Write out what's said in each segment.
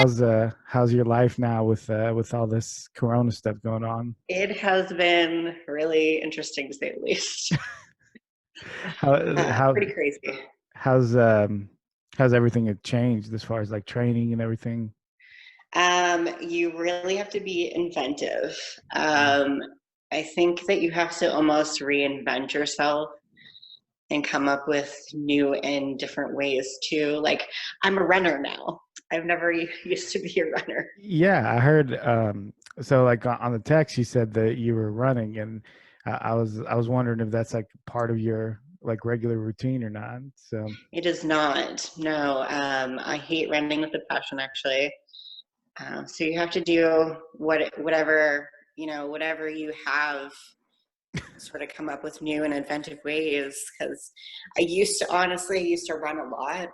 how's your life now with all this Corona stuff going on? It has been really interesting to say the least. How how Pretty crazy. how's um how's everything changed as far as like training and everything? You really have to be inventive. Mm. Um, I think that you have to almost reinvent yourself and come up with new and different ways too. Like, I'm a runner now. I've never used to be a runner. Yeah, I heard so like on the text you said that you were running, and I was wondering if that's like part of your like regular routine or not. So It is not. No, I hate running with a passion, actually. So you have to do whatever whatever you have, sort of come up with new and inventive ways. Because I used to run a lot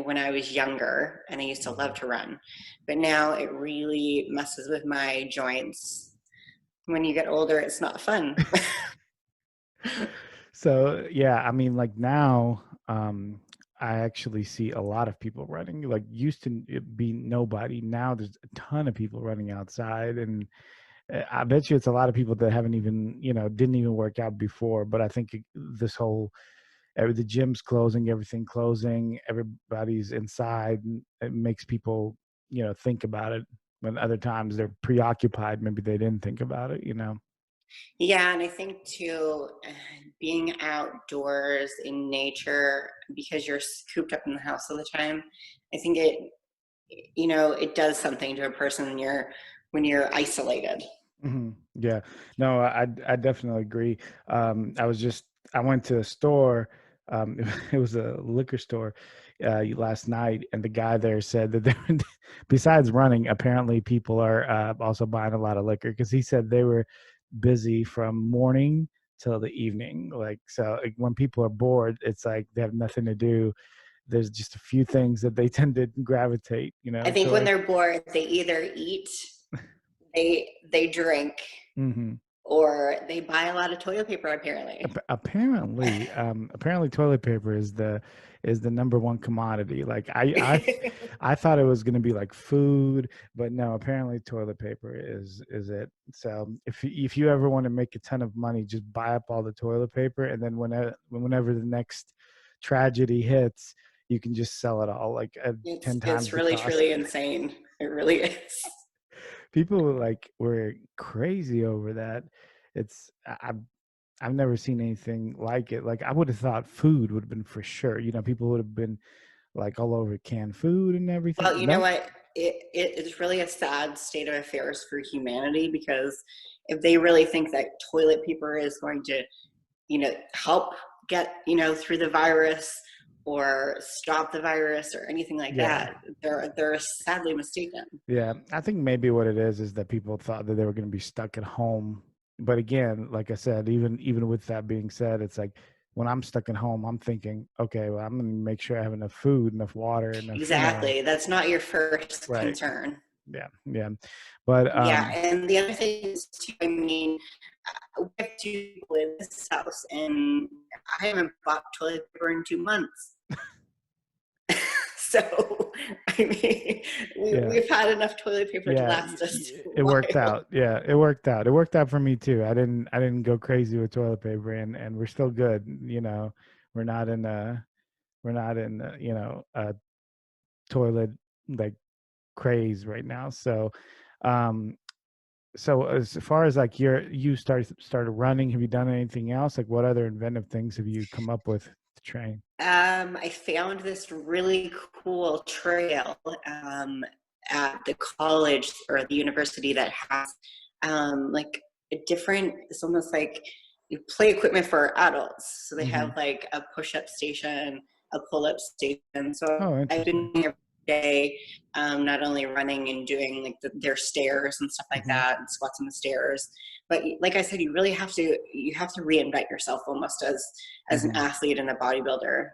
when I was younger, and I used to love Mhm. to run, but now it really messes with my joints. When you get older, it's not fun. So yeah, I mean, like now, I actually see a lot of people running. Like used to be nobody. Now there's a ton of people running outside, and I bet you it's a lot of people that haven't even, didn't even work out before. But I think this whole the gym's closing, everything closing, everybody's inside, and it makes people, think about it. When other times they're preoccupied, maybe they didn't think about it. Yeah, and I think too, being outdoors in nature because you're cooped up in the house all the time, I think it does something to a person when you're isolated. Yeah, no, I definitely agree. I went to a store. It was a liquor store last night, and the guy there said that besides running, apparently people are also buying a lot of liquor because he said they were busy from morning till the evening. Like so, like, when people are bored, it's like they have nothing to do. There's just a few things that they tend to gravitate, I think when towards. they're bored, they either eat, they drink, Hmm. or they buy a lot of toilet paper, apparently. Apparently toilet paper is the number one commodity. Like I thought it was going to be like food, but no, apparently toilet paper is it. So if you ever want to make a ton of money, just buy up all the toilet paper, and then whenever the next tragedy hits, you can just sell it all like at It's 10 times it's the really cost. truly insane. It really is. People like were crazy over that. It's I've never seen anything like it. Like I would have thought food would have been for sure. People would have been like all over canned food and everything. Well, you know Nope. what? It is really a sad state of affairs for humanity, because if they really think that toilet paper is going to, help get, through the virus or stop the virus or anything like Yeah. that, they're sadly mistaken. Yeah. I think maybe what it is that people thought that they were going to be stuck at home. But again, like I said, even with that being said, it's like when I'm stuck at home, I'm thinking, okay, well, I'm going to make sure I have enough food, enough water, enough. Exactly. That's not your first Right. concern. Yeah. Yeah. But Yeah, and the other thing is too, I mean, we have two people in this house, and I haven't bought toilet paper in 2 months. So, I mean, yeah. we've had enough toilet paper to Yeah, last us a it worked while. out. Yeah, it worked out. It worked out for me too. I didn't go crazy with toilet paper, and we're still good. We're not in a we're not in a toilet like craze right now. Um, so as far as like you started running, have you done anything else? Like what other inventive things have you come up with to train? I found this really cool trail at the college or the university that has like it's almost like you play equipment for adults. So they have Hmm. like a push-up station, a pull-up station. So Oh, I've interesting. been every day, not only running and doing like their stairs and stuff like Hmm. that, and squats on the stairs. But like I said, you have to reinvent yourself almost as an Hmm. athlete and a bodybuilder.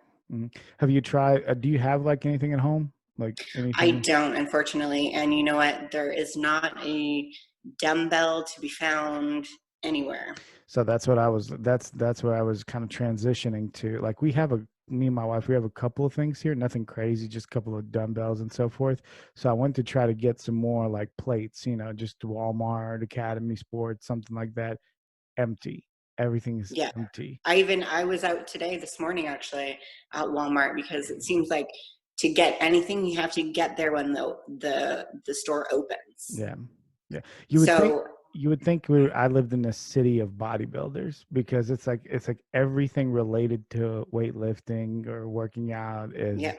Have you tried? Do you have like anything at home? Like I anything? don't, unfortunately. And you know what? There is not a dumbbell to be found anywhere. So that's what I was that's where I was kind of transitioning to. Like we have me and my wife, we have a couple of things here, nothing crazy, just a couple of dumbbells and so forth. So I went to try to get some more like plates, just Walmart, Academy Sports, something like that. Empty. Everything is Yeah. empty. I was out today, this morning actually, at Walmart, because it seems like to get anything, you have to get there when the store opens. Yeah. Yeah. You would think So I lived in a city of bodybuilders because it's like everything related to weightlifting or working out yeah.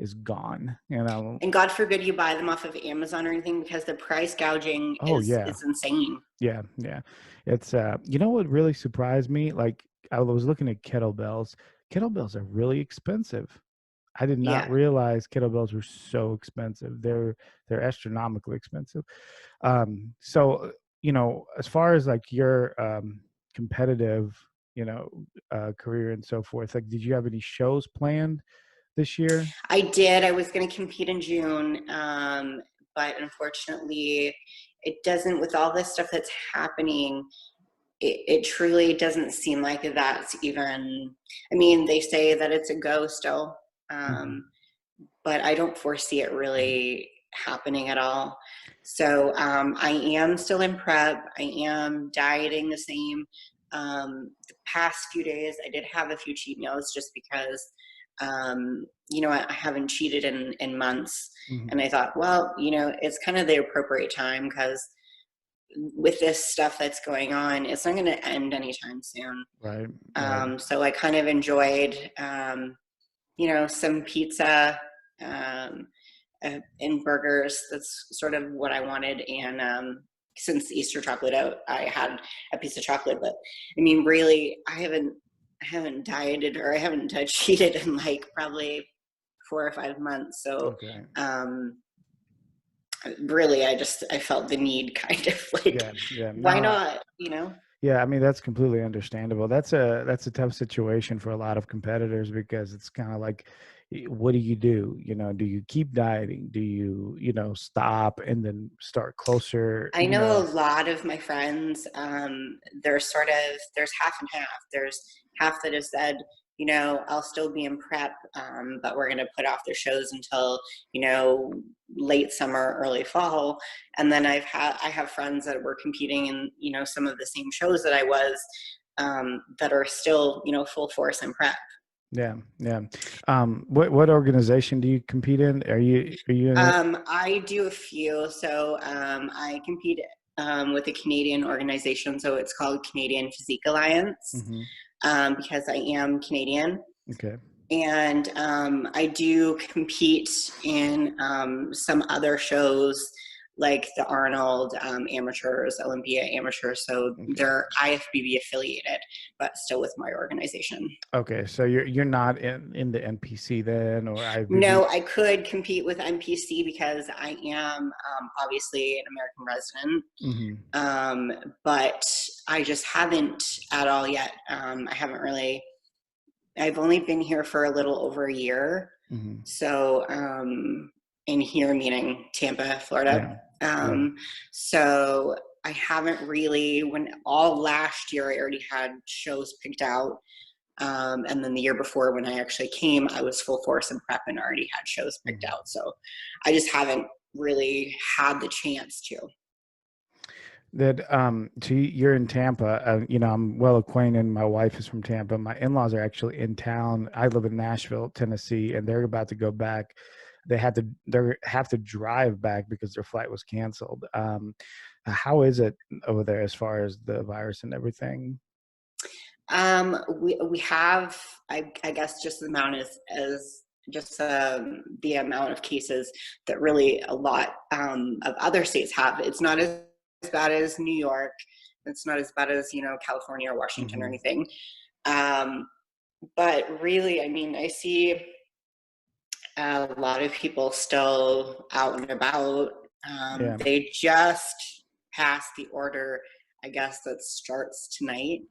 is gone. And God forbid you buy them off of Amazon or anything, because the price gouging Oh is yeah. is insane. Yeah, yeah. It's what really surprised me? Like I was looking at kettlebells. Kettlebells are really expensive. I did not Yeah. realize kettlebells were so expensive. They're astronomically expensive. So as far as like your competitive, career and so forth, like did you have any shows planned this year? I did. I was going to compete in June, but unfortunately, it doesn't. With all this stuff that's happening, it truly doesn't seem like that's even. I mean, they say that it's a go still, Mhm. um, but I don't foresee it really happening at all. So I am still in prep. I am dieting the same. The past few days, I did have a few cheat meals just because, I haven't cheated in months. Mhm. And I thought, well, it's kind of the appropriate time, because with this stuff that's going on, it's not going to end anytime soon. Right, right. So I kind of enjoyed, some pizza, um, and burgers. That's sort of what I wanted. And since Easter chocolate out, I had a piece of chocolate. But I mean, really, I haven't dieted, or I haven't cheated in like probably 4 or 5 months. So Okay. um, really, I felt the need, kind of like, Yeah, yeah. why No, not? yeah, I mean that's completely understandable. That's a tough situation for a lot of competitors because it's kind of like, what do you do? Do you keep dieting? Do you stop and then start closer? I know a lot of my friends, there's half and half. There's half that has said, I'll still be in prep, but we're going to put off their shows until, late summer, early fall. And then I have friends that were competing in, some of the same shows that I was, that are still, full force in prep. Yeah, yeah. What organization do you compete in? Are you in it? I do a few. So I compete with a Canadian organization. So it's called Canadian Physique Alliance, Hmm. because I am Canadian. Okay. And I do compete in some other shows, like the Arnold amateurs, Olympia amateurs. So Okay. they're IFBB affiliated, but still with my organization. Okay. So you're not in the NPC then or IVB? No, I could compete with NPC because I am obviously an American resident, Hmm. but I just haven't at all yet. I haven't really. I've only been here for a little over a year, Hmm. so in here meaning Tampa, Yeah. Florida. Yeah. So I haven't really. When all last year, I already had shows picked out. And then the year before, when I actually came, I was full force in prep and already had shows picked Mhm. out. So I just haven't really had the chance to. So you're in Tampa. I'm well acquainted. My wife is from Tampa. My in-laws are actually in town. I live in Nashville, Tennessee, and they're about to go back. They have to drive back because their flight was canceled. How is it over there as far as the virus and everything? We have, I guess, just the amount as just the amount of cases that really a lot of other states have. It's not as bad as New York. It's not as bad as California or Washington or Hmm. anything. Um, but really, I mean, I see a lot of people still out and about. Yeah. They just passed the order, I guess, that starts tonight,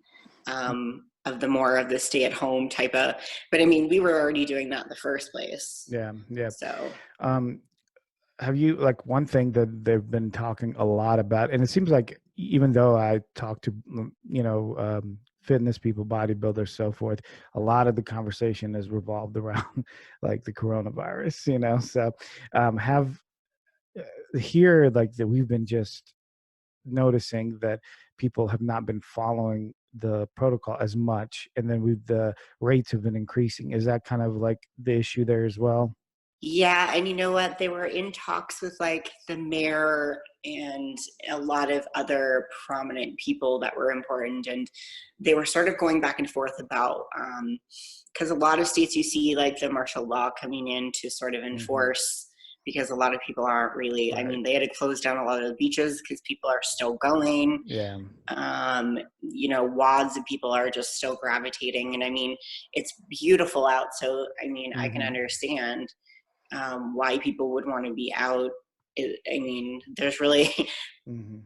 of the more of the stay-at-home type of. But I mean, we were already doing that in the first place. Yeah. Yeah. So Um, have you like one thing that they've been talking a lot about, and it seems like even though I talk to fitness people, bodybuilders, so forth, a lot of the conversation is revolved around like the coronavirus, So have here like that we've been just noticing that people have not been following the protocol as much, and then the rates have been increasing. Is that kind of like the issue there as well? Yeah, and you know what? They were in talks with like the mayor and a lot of other prominent people that were important, and they were sort of going back and forth about because a lot of states you see like the martial law coming in to sort of Hmm. enforce because a lot of people aren't really. I Right. mean, they had to close down a lot of the beaches because people are still going. Yeah. Wads of people are just still gravitating, and I mean, it's beautiful out. So I mean, I can Hmm. understand why people would want to be out. I mean, there's really Hmm.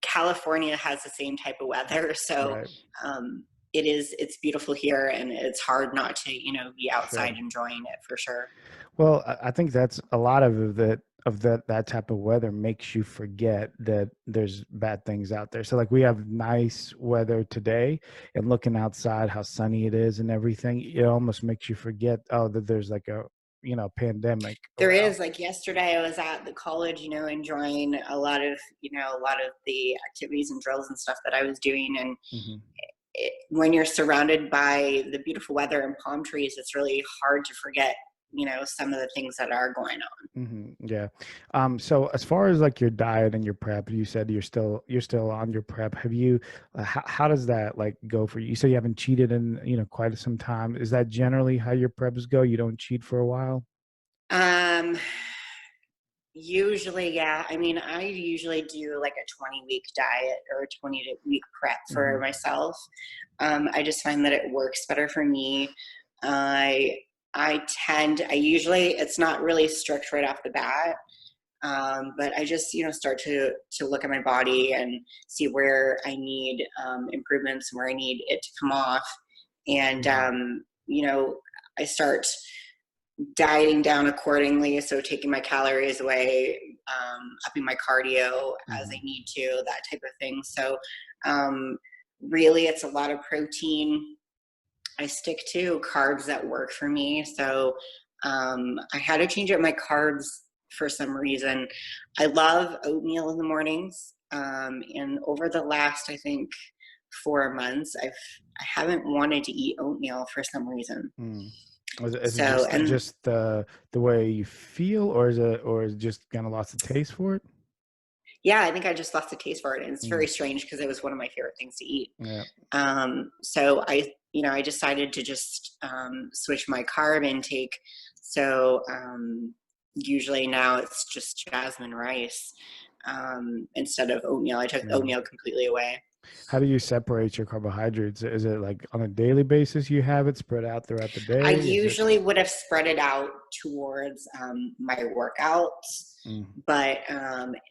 California has the same type of weather, so Right. um, it's beautiful here, and it's hard not to be outside Sure. enjoying it for sure. Well, I think that's a lot of that type of weather makes you forget that there's bad things out there. So like we have nice weather today, and looking outside how sunny it is and everything, it almost makes you forget, oh, that there's like a pandemic There around. is, like, yesterday I was at the college, enjoying a lot of the activities and drills and stuff that I was doing, and Hmm. when you're surrounded by the beautiful weather and palm trees, it's really hard to forget, some of the things that are going on. Yeah. So as far as like your diet and your prep, you said you're still on your prep. Have you? How does that like go for you? You said you haven't cheated in quite some time. Is that generally how your preps go? You don't cheat for a while. Um, Usually, yeah. I mean, I usually do like a 20-week diet or a 20-week prep for Hmm. myself. I just find that it works better for me. I I usually, it's not really strict right off the bat. But I just, start to look at my body and see where I need improvements, where I need it to come off, and Hmm. I start dieting down accordingly. So taking my calories away, upping my cardio as I Hmm. need to, that type of thing. So um, really, it's a lot of protein. I stick to carbs that work for me. So I had to change up my carbs for some reason. I love oatmeal in the mornings. And over the last, I think, 4 months, I haven't wanted to eat oatmeal for some reason. Mm. Is it So, and just the way you feel, or is it just kind of lost the taste for it? yeah, I think I just lost the taste for it. And it's Mm. very strange because it was one of my favorite things to eat. Yeah. So I decided to just switch my carb intake. So usually now it's just jasmine rice instead of oatmeal. I took Yeah. oatmeal completely away. How do you separate your carbohydrates? Is it like on a daily basis you have it spread out throughout the I day? Is it? usually would have spread it out towards my workouts, Mm. but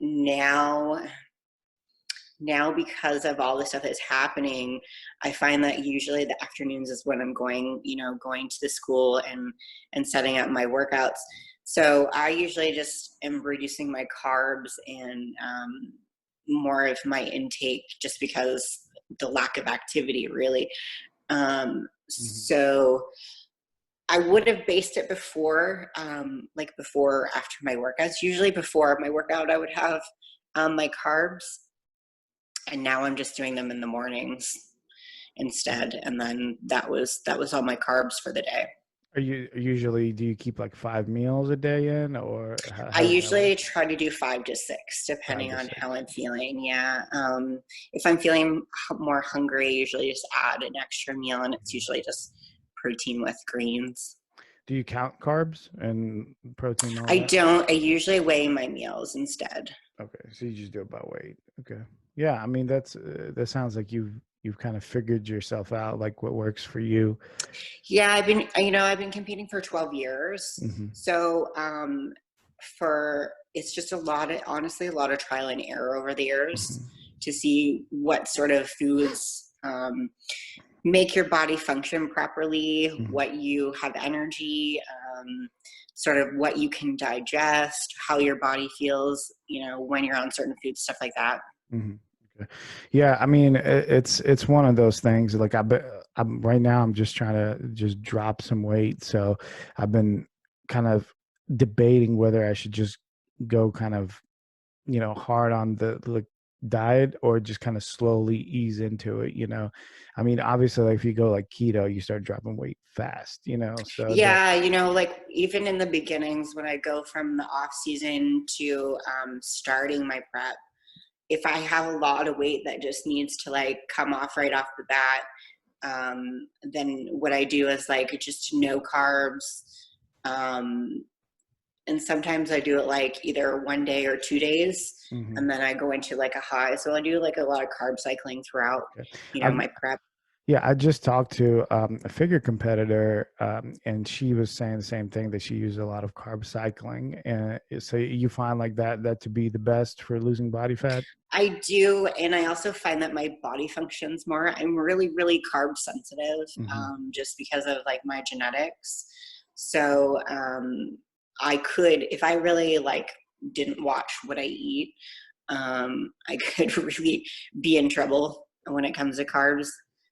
now because of all the stuff that's happening, I find that usually the afternoons is when I'm going to the school and setting up my workouts. So I usually just am reducing my carbs and more of my intake just because the lack of activity really. Mhm. So I would have based it before, like before, after my workouts. Usually before my workout, I would have my carbs, and now I'm just doing them in the mornings instead. And then that was all my carbs for the day. Are you usually, do you keep like 5 meals a day in, or I how does that work? usually try to do 5 to 6, Five depending to on how six. I'm feeling. Yeah. If I'm feeling more hungry, I usually just add an extra meal, and it's Mhm. usually just protein with greens. Do you count carbs and protein and all I that? don't. I usually weigh my meals instead. Okay, so you just do it by weight. Okay. Yeah, I mean that sounds like you've kind of figured yourself out, like what works for you. Yeah, I've been competing for 12 years. Hmm. So, for it's just honestly, a lot of trial and error over the years Hmm. to see what sort of foods make your body function properly, Hmm. what you have energy, sort of what you can digest, how your body feels, when you're on certain foods, stuff like that. Hmm. Yeah, I mean, it's one of those things. Like I'm right now. I'm just trying to just drop some weight. So I've been kind of debating whether I should just go kind of hard on the diet or just kind of slowly ease into it. I mean, obviously, like if you go like keto, you start dropping weight fast. So that. Yeah, like even in the beginnings when I go from the off season to starting my prep, if I have a lot of weight that just needs to like come off right off the bat, then what I do is like just no carbs. Um, and sometimes I do it like either 1 day or 2 days, Mhm. and then I go into like a high. So I do like a lot of carb cycling throughout, Okay. I've my prep. Yeah, I just talked to a figure competitor, and she was saying the same thing that she used a lot of carb cycling. And so you find like that to be the best for losing body fat? I do, and I also find that my body functions more. I'm really, really carb sensitive, Hmm. just because of like my genetics. So I could, if I really like didn't watch what I eat, I could really be in trouble when it comes to carbs.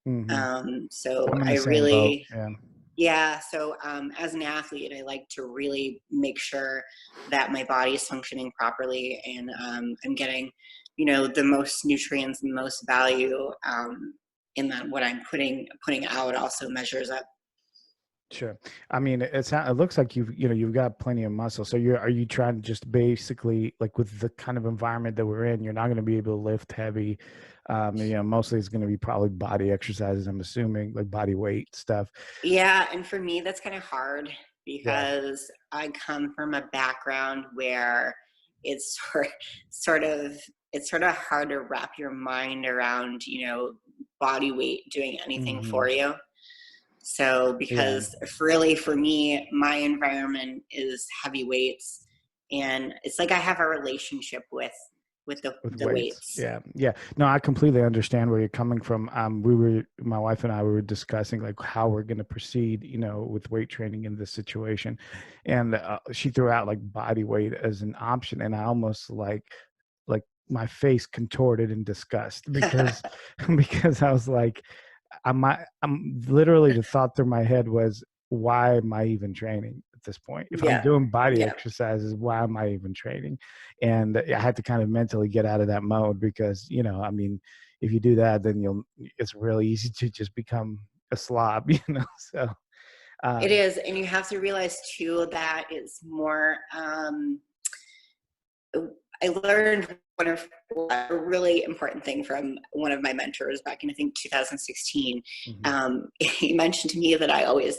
Hmm. So I'm in I the same boat. really, Yeah. yeah. So as an athlete, I like to really make sure that my body is functioning properly and I'm getting, the most nutrients and the most value in that what I'm putting out also measures up. Sure. I mean, it looks like you've got plenty of muscle. So are you trying to just basically like with the kind of environment that we're in, you're not going to be able to lift heavy. Mostly it's going to be probably body exercises, I'm assuming, like body weight stuff. Yeah, and for me, that's kind of hard Yeah. because I come from a background where it's sort of it's sort of hard to wrap your mind around, body weight doing anything Hmm. for you. So Yeah. because really for me, my environment is heavy weights, and it's like I have a relationship with the With the weights. weights. Yeah. Yeah. No, I completely understand where you're coming from. My wife and I, we were discussing like how we're going to proceed, with weight training in this situation. And she threw out like body weight as an option. And I almost like my face contorted in disgust because, because I was like, I'm literally the thought through my head was, why am I even training at this point? If I'm Yeah, doing body yeah. exercises, why am I even training? And I had to kind of mentally get out of that mode because, I mean, if you do that, then it's really easy to just become a slob, So, It um, is, and you have to realize too that it's more. I learned a really important thing from one of my mentors back in I think 2016. mhm, He mentioned to me that I always,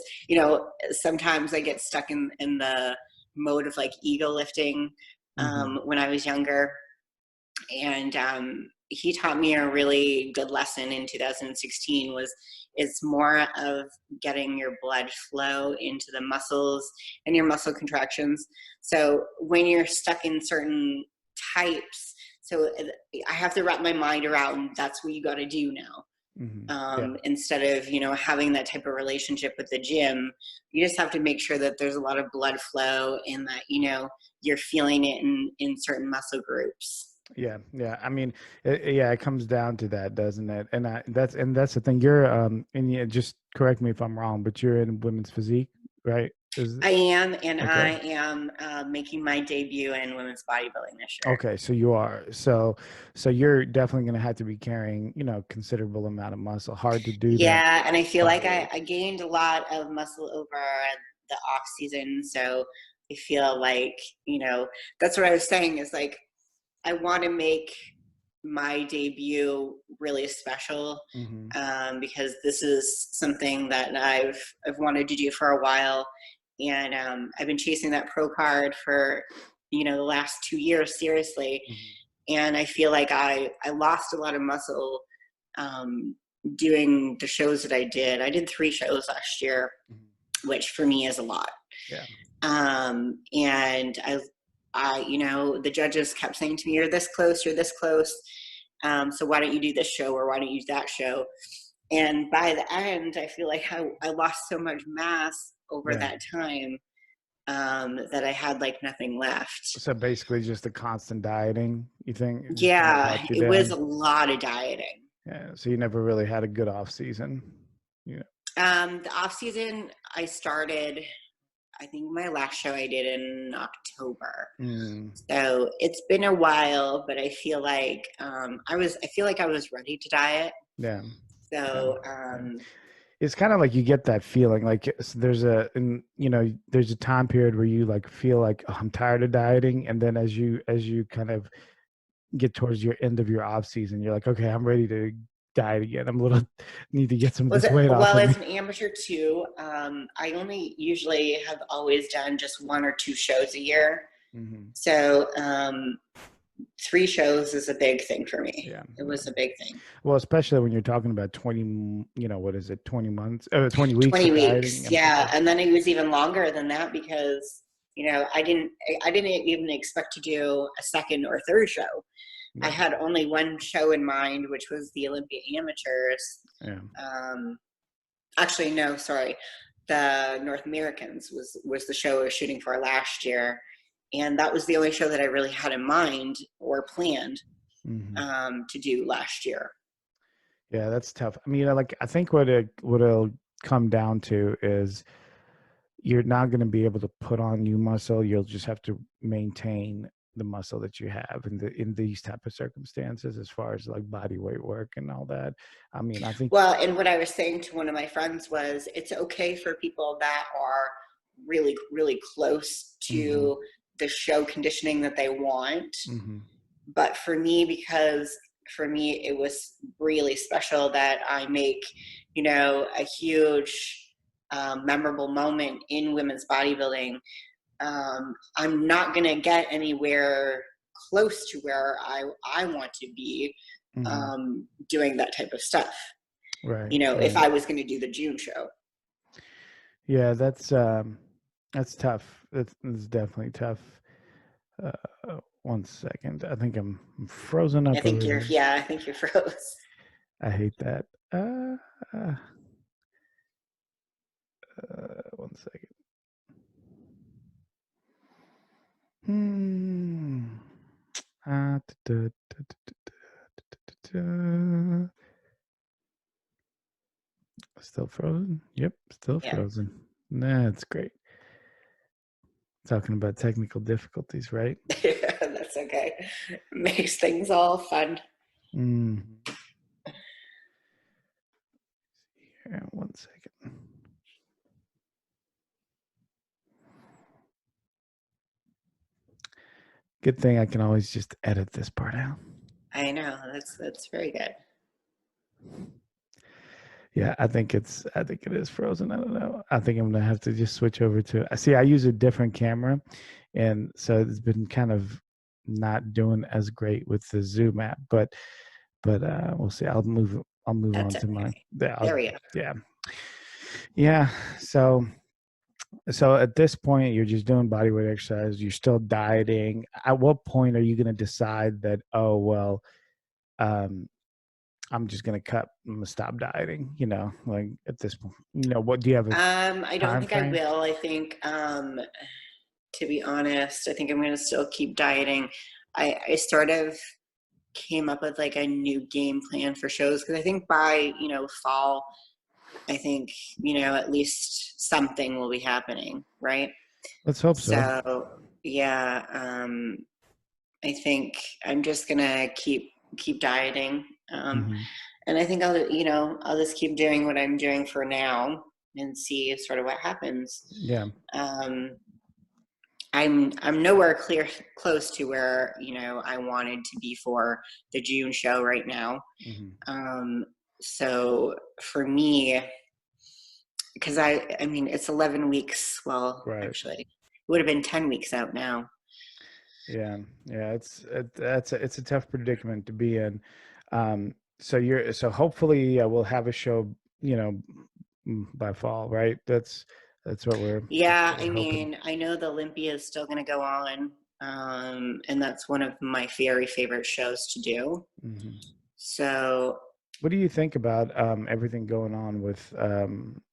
sometimes I get stuck in the mode of like ego lifting mhm, when I was younger, and he taught me a really good lesson in 2016 was it's more of getting your blood flow into the muscles and your muscle contractions. So when you're stuck in certain types, so I have to wrap my mind around that's what you got to do now. mhm. Yeah. Instead of having that type of relationship with the gym, you just have to make sure that there's a lot of blood flow and that you're feeling it in certain muscle groups. Yeah, yeah. I mean, yeah, it comes down to that, doesn't it? And that's the thing. And yeah, just correct me if I'm wrong, but you're in women's physique, right? Is I am, and Okay. I am making my debut in women's bodybuilding this year. Okay, so you are. So you're definitely going to have to be carrying, considerable amount of muscle. Hard to do that Yeah, and I feel like body I, weight. I gained a lot of muscle over the off season, so I feel like that's what I was saying is like I want to make my debut really special Hmm. because this is something that I've wanted to do for a while, and I've been chasing that pro card for the last 2 years seriously, Hmm. and I feel like I lost a lot of muscle um, doing the shows that I did. I did 3 shows last year, Hmm. which for me is a lot. Yeah. And the judges kept saying to me, "You're this close. You're this close. So why don't you do this show or why don't you do that show?" And by the end, I feel like I lost so much mass over Yeah. that time that I had like nothing left. So basically just the constant dieting, you think it just kind of Yeah, brought you it was a down? lot of dieting. Yeah. So you never really had a good off season. Yeah. The off season, I started, I think my last show I did in October. Mm, So it's been a while, but I feel like I feel like I was ready to diet. yeah. Yeah. So Yeah. It's kind of like you get that feeling like there's a time period where you like feel like, oh, I'm tired of dieting, and then as you kind of get towards your end of your off season, you're like, okay, I'm ready to diet again. I'm a little need to get some of was this it weight off well of as me. an amateur too? I only usually have always done just 1 or 2 shows a year. Hmm. So 3 shows is a big thing for me. Yeah, It yeah. was a big thing. Well, especially when you're talking about 20, what is it, 20 months, 20 weeks 20 of weeks, dieting. I'm yeah, thinking, and then it was even longer than that because I didn't even expect to do a second or third show. I yeah, had only one show in mind, which was the Olympia Amateurs. yeah. Um, Actually, no, sorry, the North Americans was the show I was shooting for last year, and that was the only show that I really had in mind or planned Hmm. to do last year. Yeah, that's tough. I mean, like I think what it'll come down to is you're not going to be able to put on new muscle. You'll just have to maintain the muscle that you have in these type of circumstances, as far as like body weight work and all that. I mean, I think. Well, and what I was saying to one of my friends was it's okay for people that are really, really close Hmm. to the show conditioning that they want. Hmm. But for me, because for me, it was really special that I make, a huge, memorable moment in women's bodybuilding. I'm not going to get anywhere close to where I want to be Hmm. doing that type of stuff. Right, If right. I was going to do the June show. Yeah, that's tough. That's definitely tough. One second. I think I'm frozen up over here. I think you're froze. I hate that. Uh, 1 second. Hmm. Da, da, da. Still frozen? Yep, still Yeah, frozen. That's great. Talking about technical difficulties, right? that's okay. Makes things all fun. Mm. Here, 1 second. Good thing I can always just edit this part out. I know that's very good. Yeah, I think it is frozen. I don't know. I think I'm gonna have to just switch over to. I see. I use a different camera, and so it's been kind of not doing as great with the Zoom app. But we'll see. I'll move That's on to okay. my. Yeah, There we go. yeah, yeah. So at this point, you're just doing body weight exercise. You're still dieting. At what point are you gonna decide that? Oh well, um, I'm just gonna cut. I'm gonna stop dieting. Like at this point, what do you have a I don't time think I frame? will. I think, to be honest, I think I'm going to still keep dieting. I sort of came up with like a new game plan for shows because I think by, fall, I think, at least something will be happening, right? Let's hope so. So, yeah, I think I'm just going to keep dieting. Hmm. And I think I'll just keep doing what I'm doing for now and see sort of what happens. Yeah. Um, I'm nowhere close to where I wanted to be for the June show right now. Hmm. Um, so for me, because I mean it's 11 weeks. Well, Right. actually, it would have been 10 weeks out now. Yeah. Yeah. It's a tough predicament to be in. So hopefully we'll have a show. You know, by fall, right? That's Yeah, what I we're hoping. mean, I know the Olympia is still going to go on, and that's one of my very favorite shows to do. Hmm. So What do you think about everything going on with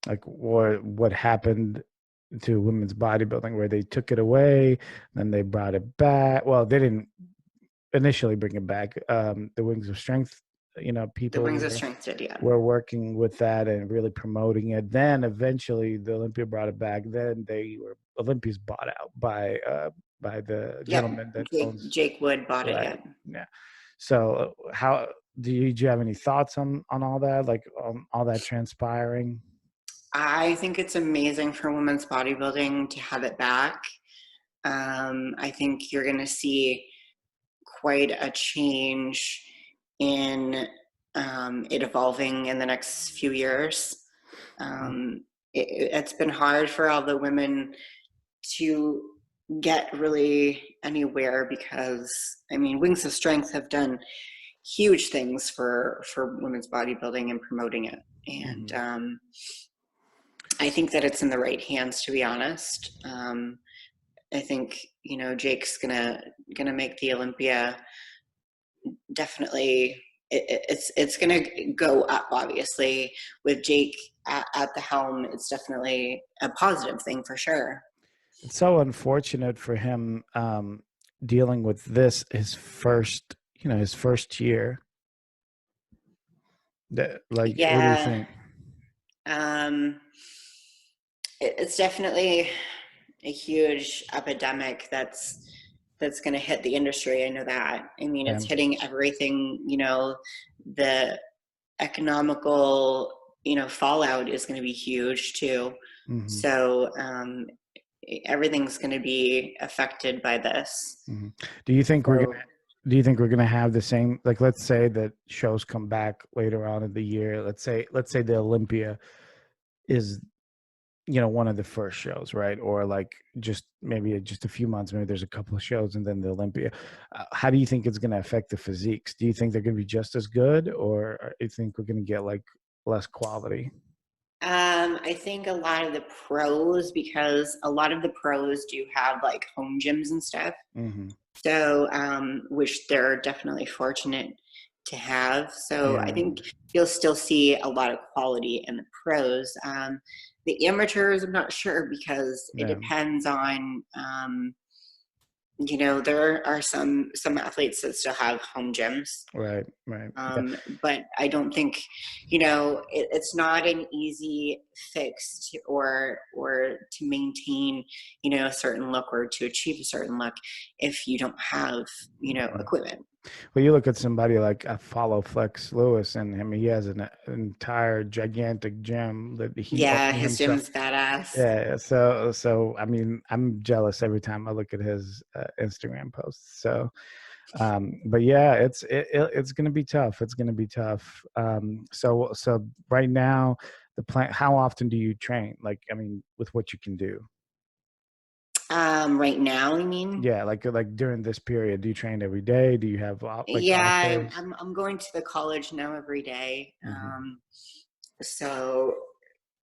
like what happened? to women's bodybuilding, where they took it away, then they brought it back. Well, they didn't initially bring it back. The Wings of Strength, The people Wings of Strength did, yeah. were working with that and really promoting it. Then eventually the Olympia brought it back. Then Olympia's bought out by the Yep. gentleman that owns. Jake Wood bought it, Right. yep. Yeah. So how do you have any thoughts on all that, like on all that transpiring? I think it's amazing for women's bodybuilding to have it back. I think you're going to see quite a change in it evolving in the next few years. It's been hard for all the women to get really anywhere because, I mean, Wings of Strength have done huge things for women's bodybuilding and promoting it. And I think that it's in the right hands, to be honest. I think, Jake's gonna make the Olympia definitely. It's gonna go up, obviously, with Jake at the helm. It's definitely a positive thing for sure. It's so unfortunate for him, dealing with this his first year. Like, what do you Yeah, think? it's definitely a huge epidemic that's going to hit the industry. I know that. I mean, Yeah. it's hitting everything. The economical, fallout is going to be huge too. Mm-hmm. So everything's going to be affected by this. Mm-hmm. Do you think we're So gonna do you think we're gonna have the same, like, let's say that shows come back later on in the year. Let's say the Olympia is, one of the first shows, right? Or like just maybe just a few months, maybe there's a couple of shows and then the Olympia. How do you think it's going to affect the physiques? Do you think they're going to be just as good, or do you think we're going to get like less quality? I think a lot of the pros, because a lot of the pros do have like home gyms and stuff. Mm-hmm. So, which they're definitely fortunate to have. So I Yeah. think you'll still see a lot of quality in the pros. The amateurs, I'm not sure because it Yeah. depends on, there are some athletes that still have home gyms. Right. Right. Yeah. But I don't think, it's not an easy fix or to maintain, a certain look or to achieve a certain look if you don't have, Yeah. equipment. Well, you look at somebody like I follow Flex Lewis, and I mean, he has an entire gigantic gym that he Yeah, only his himself. gym's badass. Yeah. So I mean, I'm jealous every time I look at his Instagram posts. So, but yeah, it's going to be tough. It's going to be tough. So right now, the plan. How often do you train? Like, I mean, with what you can do. Right now, I mean, Yeah, like during this period, do you train every day? Do you have like yeah, off days? I'm going to the college now every day. Hmm. So,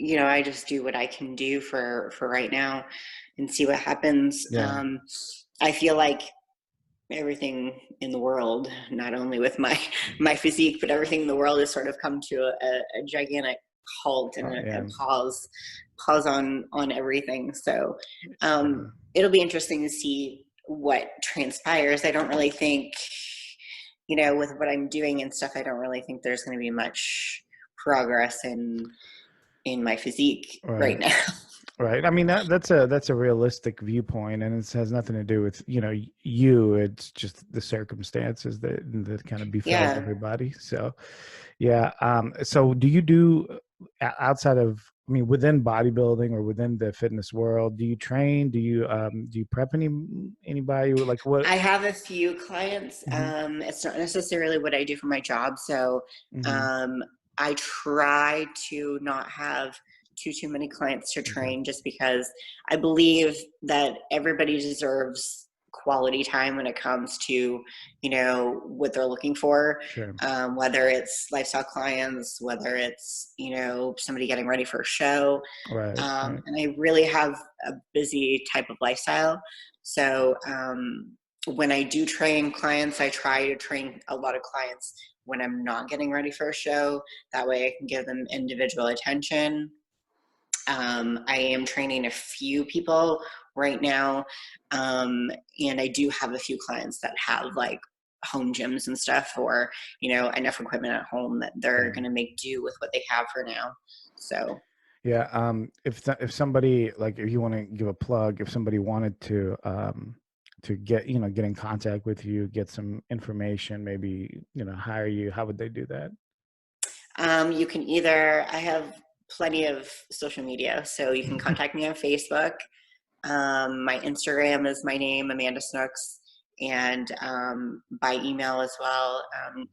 I just do what I can do for right now and see what happens. Yeah. I feel like everything in the world, not only with my physique, but everything in the world has sort of come to a gigantic halt and a Yeah. pause on everything. So Yeah. it'll be interesting to see what transpires. I don't really think, with what I'm doing and stuff, I don't really think there's going to be much progress in my physique right Right. now. Right. I mean, that's a realistic viewpoint, and it has nothing to do with you. It's just the circumstances that kind of befell Yeah. everybody. So, yeah. So, do you do outside of, I mean, within bodybuilding or within the fitness world? Do you train? Do you prep anybody? Like what? I have a few clients. Hmm. It's not necessarily what I do for my job. So Hmm. um, I try to not have too many clients to Okay. train just because I believe that everybody deserves quality time when it comes to, what they're looking for. Sure. Whether it's lifestyle clients, whether it's, somebody getting ready for a show. Right. Right. And I really have a busy type of lifestyle. So when I do train clients, I try to train a lot of clients when I'm not getting ready for a show. That way I can give them individual attention. I am training a few people right now, and I do have a few clients that have like home gyms and stuff, or enough equipment at home that they're Yeah. going to make do with what they have for now. So Yeah. If somebody, like, if you want to give a plug, if somebody wanted to get, get in contact with you, get some information, maybe, hire you, how would they do that? you can either, I have plenty of social media, so you can contact me on Facebook. My Instagram is my name, Amanda Snooks, and by email as well.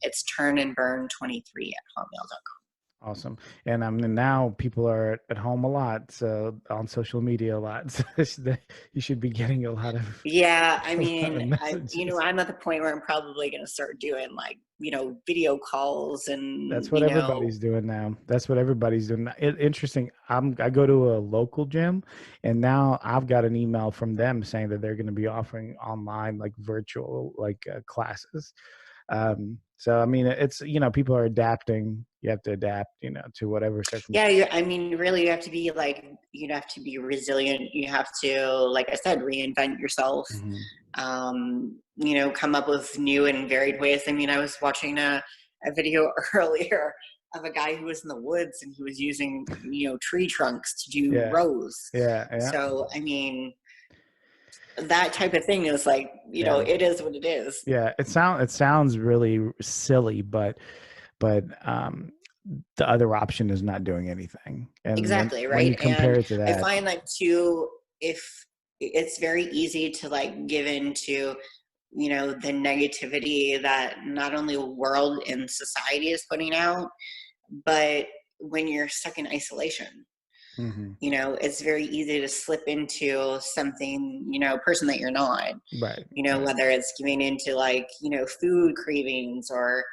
It's turnandburn23 at hotmail.com. Awesome. And now people are at home a lot, so on social media a lot. So you should be getting a lot of Yeah, I a lot of mean, messages. I'm at the point where I'm probably going to start doing like, video calls That's and, what everybody's doing now. That's what everybody's doing. Interesting. I go to a local gym, and now I've got an email from them saying that they're going to be offering online, like virtual, like classes. So I mean, it's people are adapting. You have to adapt, to whatever yeah, circumstance. I mean, really, you have to be resilient. You have to, like I said, reinvent yourself. Hmm. Come up with new and varied ways. I mean, I was watching a video earlier of a guy who was in the woods and he was using, tree trunks to do Yeah, rows. yeah, yeah, So, I mean, that type of thing is like, yeah. it is what it is. Yeah, it sounds really silly, but the other option is not doing anything. And Exactly, when right? you compare And it to I that, find that too, if it's very easy to like give into, the negativity that not only the world and society is putting out, but when you're stuck in isolation, hmm, it's very easy to slip into something, person that you're not, right, right, whether it's giving into like, food cravings or,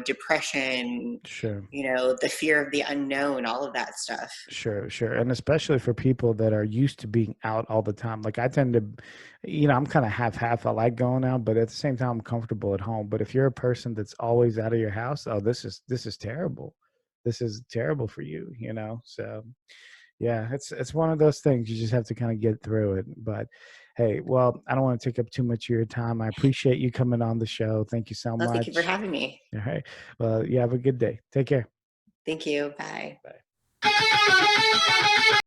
depression, sure, the fear of the unknown, all of that stuff. sure, sure, and especially for people that are used to being out all the time. Like I tend to, I'm kind of half half. I like going out, but at the same time, I'm comfortable at home. But if you're a person that's always out of your house, oh, this is terrible. This is terrible for you, So yeah, it's one of those things you just have to kind of get through it. But hey, well, I don't want to take up too much of your time. I appreciate you coming on the show. Thank you so Well, thank you for much. having me. All right. Well, you have a good day. Take care. Thank you. Bye. Bye.